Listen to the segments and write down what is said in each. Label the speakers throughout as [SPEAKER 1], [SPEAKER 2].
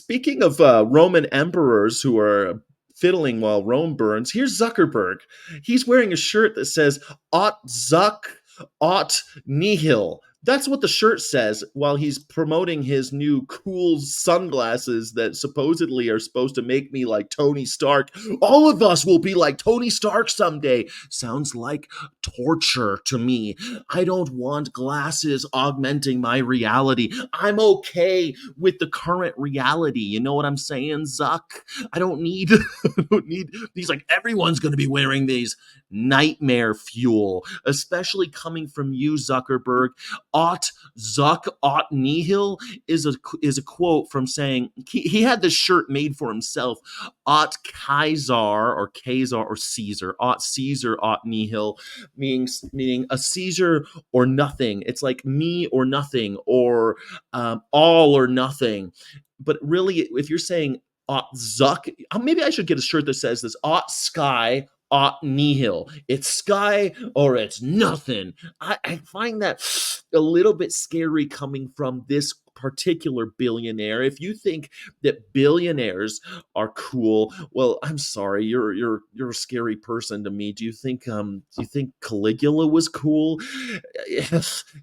[SPEAKER 1] Speaking of Roman emperors who are fiddling while Rome burns, here's Zuckerberg. He's wearing a shirt that says "Aut Zuck, Aut Nihil." That's what the shirt says while he's promoting his new cool sunglasses that supposedly are supposed to make me like Tony Stark. All of us will be like Tony Stark someday. Sounds like torture to me. I don't want glasses augmenting my reality. I'm okay with the current reality. You know what I'm saying, Zuck? I don't need I don't need these like everyone's going to be wearing these. Nightmare fuel, especially coming from you, Zuckerberg. Aut Zuck Aut Nihil is a quote from saying he had this shirt made for himself. Aut Caesar or Caesar. Aut Caesar Aut Nihil meaning a Caesar or nothing. It's like me or nothing, or all or nothing. But really, if you're saying Aut Zuck, maybe I should get a shirt that says this: Aut Sky, Aut Nihil. It's sky or it's nothing. I find that a little bit scary coming from this particular billionaire. If you think that billionaires are cool, well, I'm sorry, you're a scary person to me. Do you think Caligula was cool?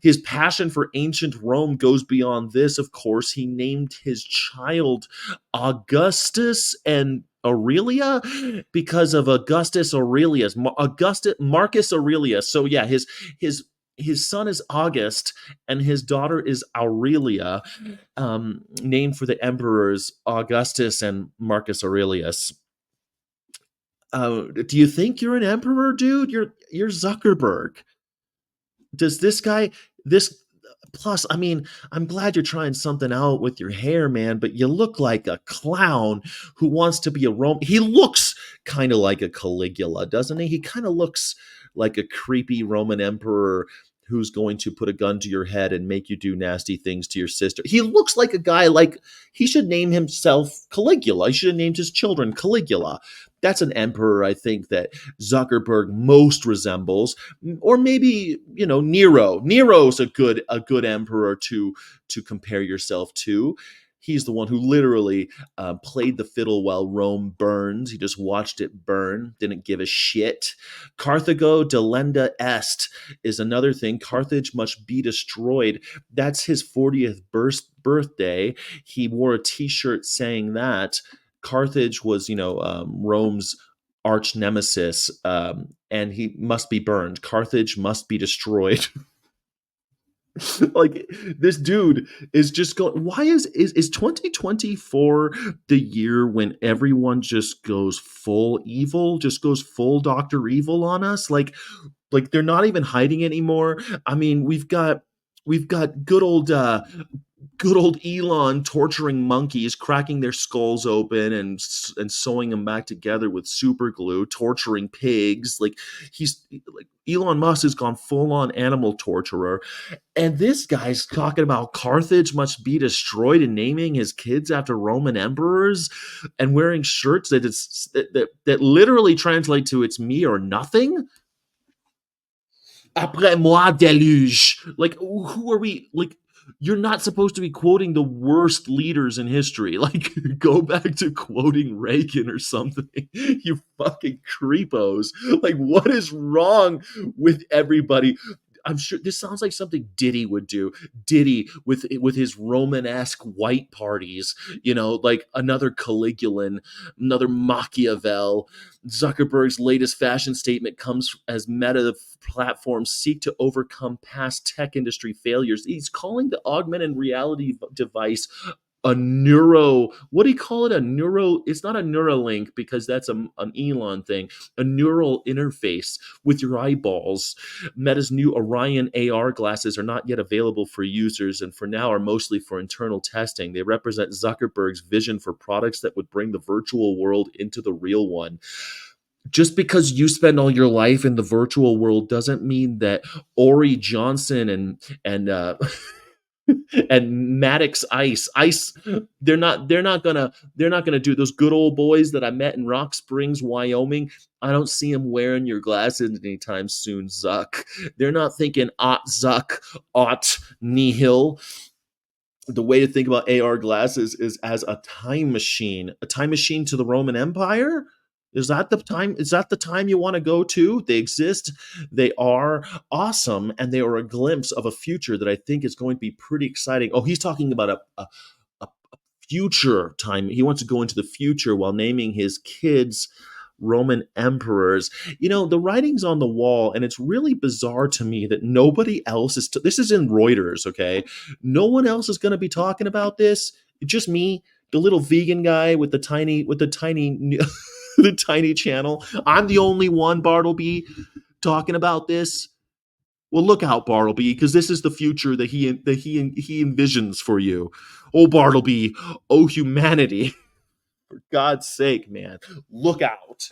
[SPEAKER 1] His passion for ancient Rome goes beyond this. Of course, he named his child Augustus and Aurelia because of Augustus Aurelius, Marcus Aurelius. So yeah, his son is August and his daughter is Aurelia, named for the emperors Augustus and Marcus Aurelius. Do you think you're an emperor, dude? You're Zuckerberg. Does this guy this Plus, I mean, I'm glad you're trying something out with your hair, man, but you look like a clown who wants to be a Roman. He looks kind of like a Caligula, doesn't he? He kind of looks like a creepy Roman emperor who's going to put a gun to your head and make you do nasty things to your sister. He looks like a guy like he should name himself Caligula. He should have named his children Caligula. That's an emperor I think that Zuckerberg most resembles, or maybe Nero. Nero's a good emperor to compare yourself to. He's the one who literally played the fiddle while Rome burned. He just watched it burn, didn't give a shit. Carthago delenda est is another thing. Carthage must be destroyed. That's his 40th birthday. He wore a T-shirt saying that. Carthage was, Rome's arch nemesis, and he must be burned. Carthage must be destroyed. Like this dude is just going. Why is 2024 the year when everyone just goes full evil, just goes full Doctor Evil on us? Like they're not even hiding anymore. I mean, we've got good old Elon torturing monkeys, cracking their skulls open and sewing them back together with super glue, torturing pigs. Like Elon Musk has gone full on animal torturer, and this guy's talking about Carthage must be destroyed and naming his kids after Roman emperors and wearing shirts that literally translate to "it's me or nothing." Après moi déluge. Like, who are we? Like, you're not supposed to be quoting the worst leaders in history. Like, go back to quoting Reagan or something. You fucking creepos. Like, what is wrong with everybody? I'm sure this sounds like something Diddy would do. Diddy with his Romanesque white parties, like another Caligulan, another Machiavel. Zuckerberg's latest fashion statement comes as Meta platforms seek to overcome past tech industry failures. He's calling the augmented reality device a what do you call it? It's not a Neuralink because that's an Elon thing. A neural interface with your eyeballs. Meta's new Orion AR glasses are not yet available for users and for now are mostly for internal testing. They represent Zuckerberg's vision for products that would bring the virtual world into the real one. Just because you spend all your life in the virtual world doesn't mean that Ori Johnson and and Maddox Ice, they're not gonna do those good old boys that I met in Rock Springs, Wyoming. I don't see them wearing your glasses anytime soon, Zuck. They're not thinking Zuck, Nihil. The way to think about AR glasses is as a time machine to the Roman Empire. Is that the time you want to go to? They exist. They are awesome, and they are a glimpse of a future that I think is going to be pretty exciting. Oh, he's talking about a future time. He wants to go into the future while naming his kids Roman emperors. You know, the writing's on the wall, and it's really bizarre to me that nobody else is. This is in Reuters, okay? No one else is going to be talking about this. Just me, the little vegan guy with the tiny, the tiny channel. I'm the only one, Bartleby, talking about this. Well, look out, Bartleby, because this is the future he envisions for you. Oh, Bartleby, oh humanity, for God's sake, man, look out!